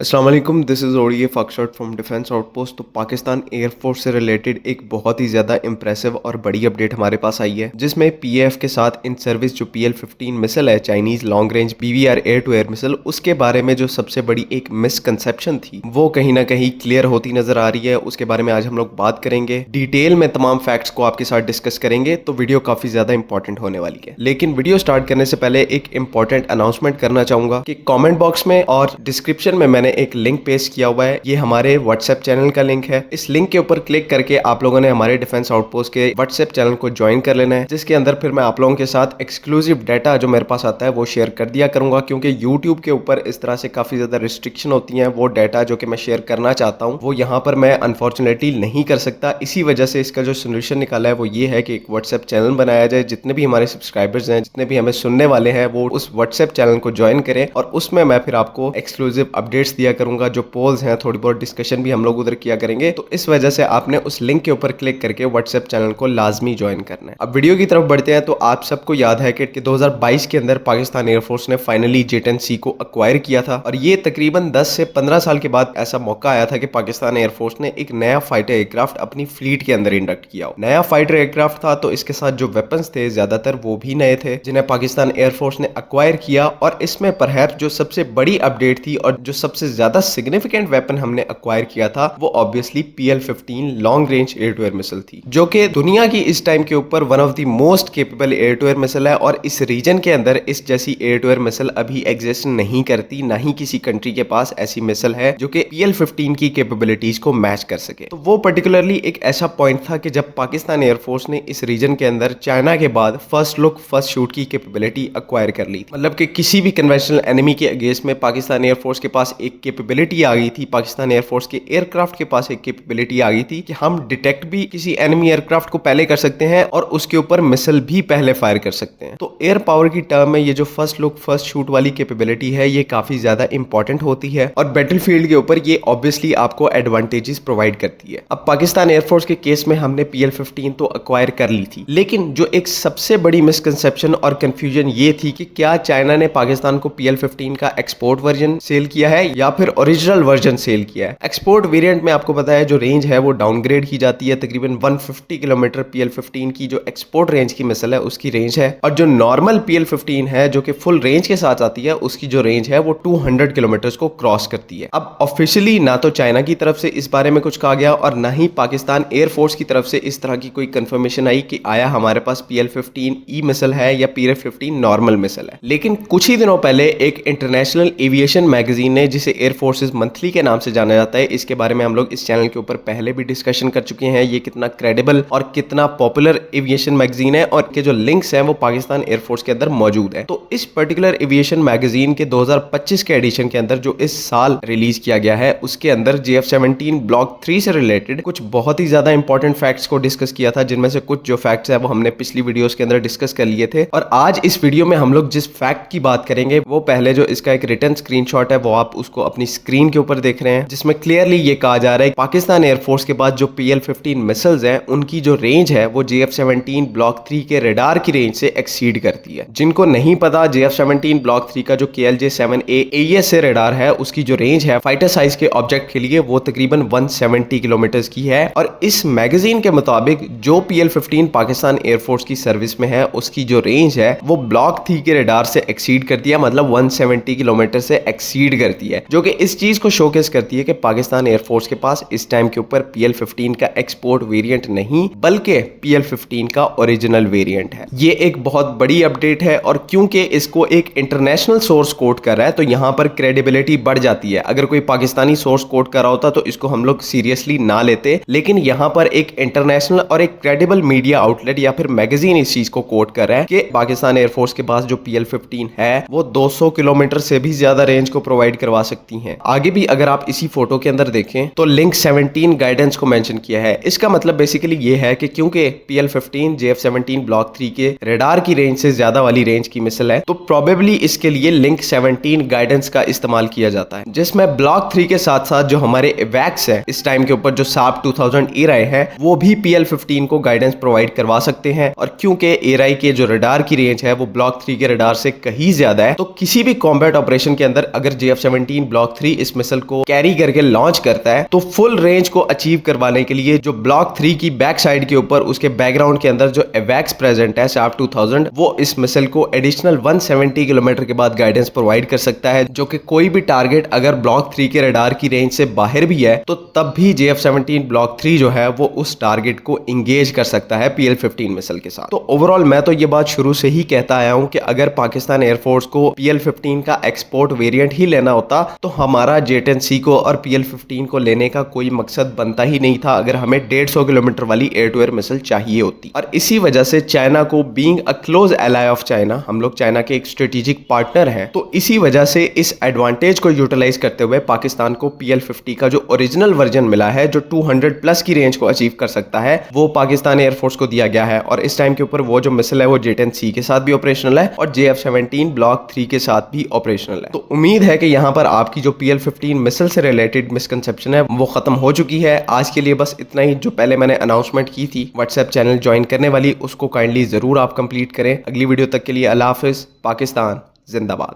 अस्सलाम वालेकुम, this is ODA foxtrot from defence outpost. तो पाकिस्तान एयरफोर्स से रिलेटेड एक बहुत ही ज़्यादा इंप्रेसिव और बड़ी अपडेट हमारे पास आई है, जिसमें पीएएफ के साथ इन सर्विस जो PL-15 मिसाइल है, Chinese long range BVR air to air missile, उसके बारे में जो सबसे बड़ी एक मिसकंसेप्शन थी वो कहीं ना कहीं क्लियर होती नजर आ रही है। उसके बारे में आज हम लोग बात करेंगे, डिटेल में तमाम फैक्ट्स को आपके साथ डिस्कस करेंगे। तो वीडियो काफ़ी ज़्यादा इंपॉर्टेंट होने वाली है। लेकिन वीडियो स्टार्ट करने से पहले एक इंपॉर्टेंट अनाउंसमेंट करना चाहूंगा कि कॉमेंट बॉक्स में और डिस्क्रिप्शन में मैंने एक लिंक पेस्ट किया हुआ है। ये हमारे व्हाट्सएप चैनल का लिंक है। इस लिंक के ऊपर क्लिक करके आप लोगों ने हमारे डिफेंस आउटपोस्ट के व्हाट्सएप चैनल को ज्वाइन कर लेना है, जिसके अंदर फिर मैं आप लोगों के साथ एक्सक्लूसिव डाटा जो मेरे पास आता है वो शेयर कर दिया करूंगा, क्योंकि यूट्यूब के ऊपर इस तरह से काफी ज्यादा रिस्ट्रिक्शन होती है। वो डाटा जो कि मैं शेयर करना चाहता हूँ वो यहाँ पर मैं अनफॉर्चुनेटली नहीं कर सकता। इसी वजह से इसका जो सोल्यूशन निकाला है वो ये है कि एक व्हाट्सएप चैनल बनाया जाए। जितने भी हमारे सब्सक्राइबर्स हैं, जितने भी हमें सुनने वाले हैं, वो उस व्हाट्सएप चैनल को ज्वाइन करें और उसमें मैं फिर आपको एक्सक्लूसिव अपडेट्स दिया करूंगा। जो पोल्स हैं, थोड़ी बहुत डिस्कशन भी हम लोग उधर किया करेंगे। तो इस वजह से आपने उस लिंक के ऊपर क्लिक करके व्हाट्सएप चैनल को लाजमी ज्वाइन करना है। अब वीडियो की तरफ बढ़ते हैं। तो आप सबको याद है कि 2022 के अंदर पाकिस्तान एयरफोर्स ने फाइनली J-10C को अक्वायर किया था, और ये तकरीबन 10 से 15 साल के बाद ऐसा मौका आया था कि पाकिस्तान एयरफोर्स ने एक नया फाइटर एयरक्राफ्ट अपनी फ्लीट के अंदर इंडक्ट किया हो। नया फाइटर एयरक्राफ्ट था, तो इसके साथ जो वेपन्स थे ज्यादातर वो भी नए थे, जिन्हें पाकिस्तान एयरफोर्स ने अक्वायर किया। और इसमें परहैप्स जो सबसे बड़ी अपडेट थी और जो सबसे ज्यादा सिग्निफिकेंट वेपन हमने अक्वायर किया था वो obviously PL-15 long range air to air missile थी, जो कि दुनिया की इस टाइम के ऊपर one of the most capable air to air missile है। और इस रीजन के अंदर इस जैसी एयर टू एयर मिसाइल अभी एग्जिस्ट नहीं करती, ना ही किसी कंट्री के पास ऐसी मिसाइल है जो कि PL-15 की कैपेबिलिटीज को मैच कर सके। तो वो पर्टिकुलरली एक ऐसा पॉइंट था कि जब पाकिस्तान एयरफोर्स ने इस रीजन के अंदर चाइना के बाद फर्स्ट लुक फर्स्ट शूट की कैपेबिलिटी अक्वायर कर ली, मतलब कि किसी भी कन्वेंशनल एनिमी के अगेंस्ट में पाकिस्तान एयरफोर्स के पास एक कैपेबिलिटी आ गई थी, पाकिस्तान एयरफोर्स के एयरक्राफ्ट के पास एक कैपेबिलिटी आ गई थी कि हम डिटेक्ट भी किसी एनिमी एयरक्राफ्ट को पहले कर सकते हैं और उसके ऊपर मिसाइल भी पहले फायर कर सकते हैं। तो एयर पावर की टर्म में ये जो फर्स्ट लुक फर्स्ट शूट वाली कैपेबिलिटी है ये काफी ज्यादा इंपॉर्टेंट होती है, और बैटलफील्ड के ऊपर ये ऑब्वियसली आपको एडवांटेजेस प्रोवाइड करती है। अब पाकिस्तान एयरफोर्स के केस में हमने PL-15 तो अक्वायर कर ली थी, लेकिन जो एक सबसे बड़ी मिसकंसेप्शन और कंफ्यूजन ये थी कि क्या चाइना ने पाकिस्तान को PL-15 का एक्सपोर्ट वर्जन सेल किया है या फिर ओरिजिनल वर्जन सेल किया है। एक्सपोर्ट वेरिएंट में आपको पता है जो रेंज है वो डाउनग्रेड की जाती है, तकरीबन 150 किलोमीटर PL-15 की जो एक्सपोर्ट रेंज की मिसाइल है उसकी रेंज है, और जो नॉर्मल PL-15 है जो कि फुल रेंज के साथ आती है उसकी जो रेंज है वो 200 किलोमीटर को क्रॉस करती है। अब ऑफिशियली ना तो चाइना की तरफ से इस बारे में कुछ कहा गया और ना ही पाकिस्तान एयरफोर्स की तरफ से इस तरह की कोई कंफर्मेशन आई कि आया हमारे पास PL-15E मिसाइल है या PL-15 नॉर्मल मिसाइल है। लेकिन कुछ ही दिनों पहले एक इंटरनेशनल एविएशन मैगजीन ने, जिसे एयर फोर्सेस मंथली के नाम से जाना जाता है, इसके बारे में हम लोग इस चैनल के ऊपर पहले भी डिस्कशन कर चुके हैं ये कितना क्रेडिबल और कितना पॉपुलर एविएशन मैगजीन है, और के जो लिंक्स हैं वो पाकिस्तान एयरफोर्स के अंदर मौजूद है। तो इस पर्टिकुलर एविएशन मैगजीन के 2025 के एडिशन के अंदर जो इस साल रिलीज किया गया है उसके अंदर JF-17 ब्लॉक 3 से रिलेटेड कुछ बहुत ही ज्यादा इंपॉर्टेंट फैक्ट्स को डिस्कस किया था, जिनमें से कुछ जो फैक्ट्स है वो हमने पिछली वीडियोस के अंदर डिस्कस कर लिए थे। और आज इस वीडियो में हम लोग जिस फैक्ट की बात करेंगे वो पहले जो इसका एक रिटर्न स्क्रीनशॉट है वो आप उसको अपनी स्क्रीन के ऊपर देख रहे हैं, जिसमें क्लियरली ये कहा जा रहा है पाकिस्तान एयरफोर्स के पास जो PL-15 मिसाइल्स हैं उनकी जो रेंज है वो JF-17 ब्लॉक 3 के रडार की रेंज से एक्सीड करती है। जिनको नहीं पता, JF-17 ब्लॉक 3 का जो KLJ-7A AES से रडार है उसकी जो रेंज है फाइटर साइज के ऑब्जेक्ट के लिए वो तकरीबन 170 किलोमीटर की है। और इस मैगजीन के मुताबिक जो PL-15 पाकिस्तान एयरफोर्स की सर्विस में है उसकी जो रेंज है वो ब्लॉक 3 के रडार से एक्सीड करती है, मतलब 170 किलोमीटर से एक्सीड करती है, जो कि इस चीज को शोकेस करती है कि पाकिस्तान एयरफोर्स के पास इस टाइम के ऊपर PL-15 का एक्सपोर्ट वेरिएंट नहीं बल्कि PL-15 का ओरिजिनल वेरिएंट है। ये एक बहुत बड़ी अपडेट है, और क्योंकि इसको एक इंटरनेशनल सोर्स कोट कर रहा है तो यहां पर क्रेडिबिलिटी बढ़ जाती है। अगर कोई पाकिस्तानी सोर्स कोट कर रहा होता तो इसको हम लोग सीरियसली ना लेते, लेकिन यहां पर एक इंटरनेशनल और एक क्रेडिबल मीडिया आउटलेट या फिर मैगजीन इस चीज को कोट कर रहा है कि पाकिस्तान एयरफोर्स के पास जो PL-15 है वो 200 किलोमीटर से भी ज्यादा रेंज को प्रोवाइड करवा सकती हैं। आगे भी अगर आप इसी फोटो के अंदर देखें तो लिंक 17 गाइडेंस को मेंशन किया है। इसका मतलब बेसिकली ये है कि क्योंकि PL-15 JF-17 ब्लॉक 3 के रडार की रेंज से ज्यादा वाली रेंज की मिसाइल है, तो प्रोबेबली इसके लिए लिंक 17 गाइडेंस का इस्तेमाल किया जाता है, जिसमें ब्लॉक 3 के साथ साथ जो हमारे एवैक्स है इस टाइम के ऊपर जो साप 2000 एराई है वो भी PL-15 को गाइडेंस प्रोवाइड करवा सकते हैं। और क्योंकि एराई के जो रडार की रेंज है वो ब्लॉक 3 के रडार से कहीं ज्यादा है, तो किसी भी कॉम्बैट ऑपरेशन के अंदर अगर JF-17 ब्लॉक 3 इस मिसाइल को कैरी करके लॉन्च करता है, तो फुल रेंज को अचीव करवाने के लिए जो ब्लॉक 3 की बैक साइड के ऊपर उसके बैकग्राउंड के अंदर जो एवैक्स प्रेजेंट है शार्प 2000, वो इस मिसाइल को एडिशनल 170 किलोमीटर के बाद गाइडेंस प्रोवाइड कर सकता है, जो कि कोई भी टारगेट अगर ब्लॉक 3 के रडार की रेंज से बाहर भी है तो तब भी JF-17 ब्लॉक 3 जो है वो उस टारगेट को इंगेज कर सकता है PL-15 मिसाइल के साथ। तो ओवरऑल मैं तो ये बात शुरू से ही कहता आया हूं कि अगर पाकिस्तान एयरफोर्स को PL-15 का एक्सपोर्ट वेरिएंट ही लेना होता तो हमारा J-10C को और PL-15 को लेने का कोई मकसद बनता ही नहीं था, अगर हमें 150 किलोमीटर वाली एयर टू एयर मिसाइल चाहिए होती। और इसी वजह से चाइना को, being a close ally of China, हम लोग चाइना के एक स्ट्रेटेजिक पार्टनर हैं, तो इसी वजह से इस एडवांटेज को यूटिलाइज करते हुए पाकिस्तान को PL-50 का जो ओरिजिनल वर्जन मिला है जो 200 प्लस की रेंज को अचीव कर सकता है, वो पाकिस्तान एयरफोर्स को दिया गया है। और इस टाइम के ऊपर वो जो मिसाइल है वो J-10C के साथ भी ऑपरेशनल है और JF-17 ब्लॉक 3 के साथ भी ऑपरेशनल है। तो उम्मीद है कि यहाँ पर आपकी जो PL-15 मिसाइल से रिलेटेड मिसकंसेप्शन है वो खत्म हो चुकी है। आज के लिए बस इतना ही। जो पहले मैंने अनाउंसमेंट की थी व्हाट्सएप चैनल ज्वाइन करने वाली, उसको काइंडली जरूर आप कंप्लीट करें। अगली वीडियो तक के लिए अल्लाह हाफिज। पाकिस्तान जिंदाबाद।